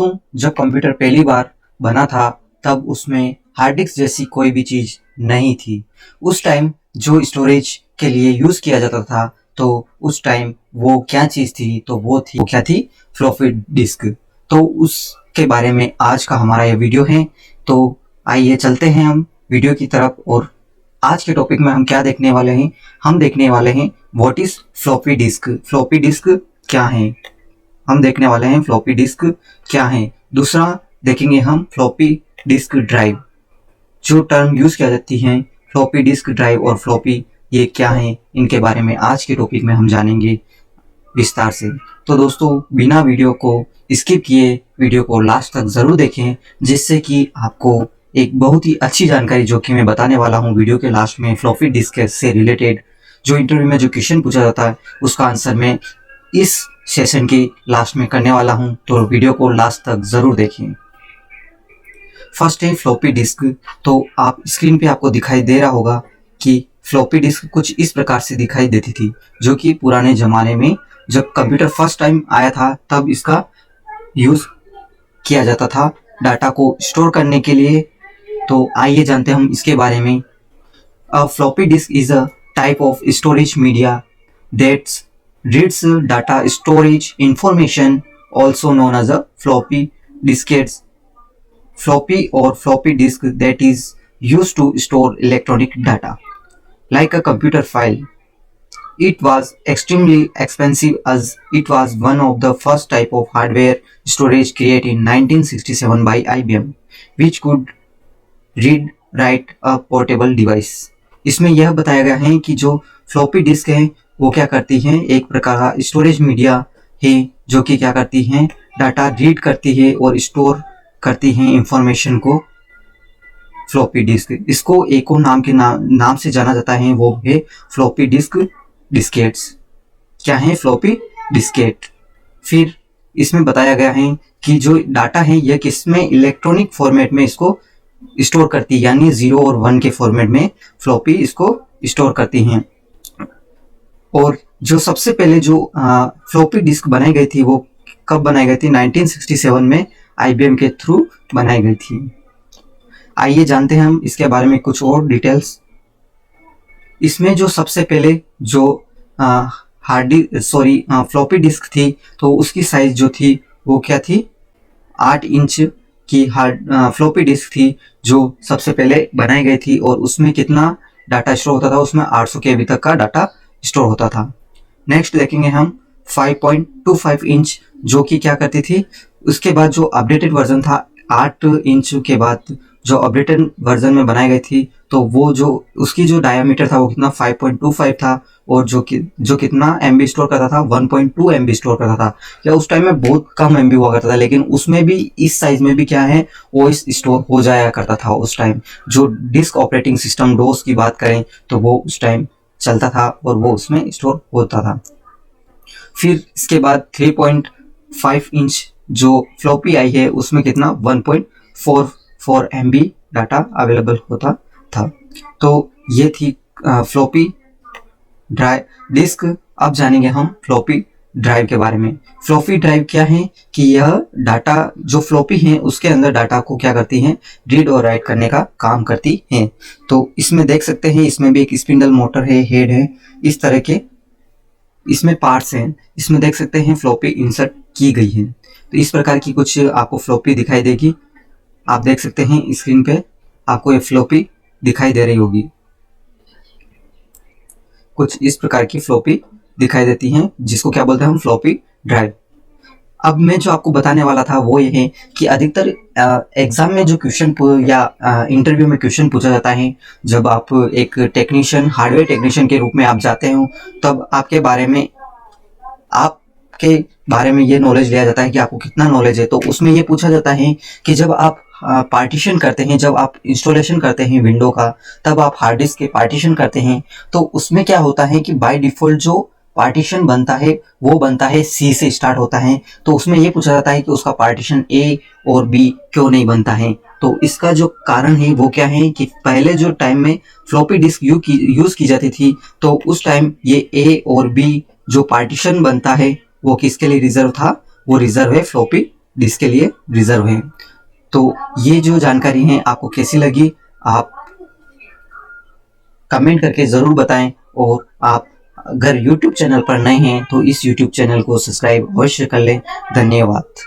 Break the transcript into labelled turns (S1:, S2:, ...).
S1: दोस्तों, जब कंप्यूटर पहली बार बना था तब उसमें हार्ड डिस्क जैसी कोई भी चीज़ नहीं थी। उस टाइम जो स्टोरेज के लिए यूज़ किया जाता था तो उस टाइम वो क्या चीज़ थी, तो वो क्या थी, फ्लॉपी डिस्क। तो उसके बारे में आज का हमारा ये वीडियो है। तो आइए चलते हैं हम वीडियो की तरफ। और आज के टॉपिक में हम क्या देखने वाले हैं, हम देखने वाले हैं what is floppy disk. Floppy disk क्या है, हम देखने वाले हैं फ्लॉपी डिस्क क्या है। दूसरा देखेंगे हम फ्लॉपी डिस्क ड्राइव। जो टर्म यूज किया जाती है फ्लॉपी डिस्क ड्राइव और फ्लॉपी, ये क्या है, इनके बारे में आज के टॉपिक में हम जानेंगे विस्तार से। तो दोस्तों, बिना वीडियो को स्किप किए वीडियो को लास्ट तक जरूर देखें, जिससे कि आपको एक बहुत ही अच्छी जानकारी जो कि मैं बताने वाला हूँ वीडियो के लास्ट में फ्लॉपी डिस्क से रिलेटेड, जो इंटरव्यू में जो क्वेश्चन पूछा जाता है उसका आंसर मैं इस सेशन के लास्ट में करने वाला हूं। तो वीडियो को लास्ट तक जरूर देखें। फर्स्ट है फ्लॉपी डिस्क। तो आप स्क्रीन पे आपको दिखाई दे रहा होगा कि फ्लॉपी डिस्क कुछ इस प्रकार से दिखाई देती थी, जो कि पुराने जमाने में जब कंप्यूटर फर्स्ट टाइम आया था तब इसका यूज किया जाता था डाटा को स्टोर करने के लिए। तो आइए जानते हैं हम इसके बारे में। अ floppy disk is a type of storage media that's reads data storage information, also known as a floppy diskettes. Floppy or floppy disk that is used to store electronic data like a computer file. It was extremely expensive as it was one of the first type of hardware storage created in 1967 by IBM, which could read write a portable device. इसमें यह बताया गया है कि जो floppy disk है वो क्या करती हैं, एक प्रकार का स्टोरेज मीडिया है जो कि क्या करती हैं, डाटा रीड करती है और स्टोर करती हैं इंफॉर्मेशन को। फ्लॉपी डिस्क, इसको एक और नाम के नाम से जाना जाता है, वो है फ्लॉपी डिस्क डिस्केट्स। क्या है फ्लॉपी डिस्केट। फिर इसमें बताया गया है कि जो डाटा है यह किसमें, इलेक्ट्रॉनिक फॉर्मेट में इसको स्टोर करती है, यानी 0 और 1 के फॉर्मेट में फ्लॉपी इसको स्टोर करती हैं। और जो सबसे पहले जो फ्लॉपी डिस्क बनाई गई थी वो कब बनाई गई थी, 1967 में IBM के थ्रू बनाई गई थी। आइए जानते हैं हम इसके बारे में कुछ और डिटेल्स। इसमें जो सबसे पहले जो फ्लॉपी डिस्क थी तो उसकी साइज जो थी वो क्या थी, 8 इंच की फ्लॉपी डिस्क थी जो सबसे पहले बनाई गई थी। और उसमें कितना डाटा स्टोर होता था, उसमें 800 KB तक का डाटा स्टोर होता था। नेक्स्ट देखेंगे हम 5.25 इंच जो कि क्या करती थी। उसके बाद जो अपडेटेड वर्जन था 8 इंच के बाद जो अपडेटेड वर्जन में बनाई गई थी, तो वो जो उसकी जो डायमीटर था वो कितना 5.25 था। और जो कितना MB स्टोर करता था, 1.2 MB स्टोर करता था। या उस टाइम में बहुत कम MB हुआ करता था, लेकिन उसमें भी इस साइज में भी क्या है, OS स्टोर हो जाया करता था उस टाइम। जो डिस्क ऑपरेटिंग सिस्टम डोस की बात करें तो वो उस टाइम चलता था और वो उसमें स्टोर होता था। फिर इसके बाद 3.5 इंच जो फ्लॉपी आई है उसमें कितना 1.44 MB डाटा अवेलेबल होता था। तो ये थी फ्लॉपी ड्राइव डिस्क। अब जानेंगे हम फ्लॉपी ड्राइव के बारे में। फ्लॉपी ड्राइव क्या है कि यह डाटा जो फ्लॉपी है उसके अंदर डाटा को क्या करती हैं, रीड और राइट करने का काम करती हैं। तो इसमें देख सकते हैं, इसमें भी एक स्पिंडल मोटर है, हेड है, इस तरह के इसमें पार्ट्स हैं। इसमें देख सकते हैं फ्लॉपी इंसर्ट की गई है। तो इस प्रकार की कुछ आपको फ्लॉपी दिखाई देगी। आप देख सकते हैं स्क्रीन पे आपको ये फ्लॉपी दिखाई दे रही होगी। कुछ इस प्रकार की फ्लॉपी दिखाई देती हैं जिसको क्या बोलते हैं हम, फ्लॉपी ड्राइव। अब मैं जो आपको बताने वाला था वो ये है कि अधिकतर एग्जाम में जो क्वेश्चन या इंटरव्यू में क्वेश्चन पूछा जाता है, जब आप एक टेक्नीशियन, हार्डवेयर टेक्नीशियन के रूप में आप जाते हो, तब आपके बारे में ये नॉलेज लिया जाता है कि आपको कितना नॉलेज है। तो उसमें ये पूछा जाता है कि जब आप पार्टीशन करते हैं, जब आप इंस्टॉलेशन करते हैं विंडो का, तब आप हार्ड डिस्क के पार्टीशन करते हैं, तो उसमें क्या होता है कि बाय डिफॉल्ट जो पार्टीशन बनता है वो बनता है C से स्टार्ट होता है। तो उसमें ये पूछा जाता है कि उसका पार्टीशन A और B क्यों नहीं बनता है। तो इसका जो कारण है वो क्या है कि पहले जो टाइम में फ्लॉपी डिस्क यूज की जाती थी, तो उस टाइम ये A और B जो पार्टीशन बनता है वो किसके लिए रिजर्व था, वो रिजर्व है फ्लॉपी डिस्क के लिए रिजर्व हैं। तो ये जो जानकारी है आपको कैसी लगी, आप कमेंट करके ज़रूर बताएं। और आप अगर यूट्यूब चैनल पर नए हैं तो इस यूट्यूब चैनल को सब्सक्राइब अवश्य कर लें। धन्यवाद।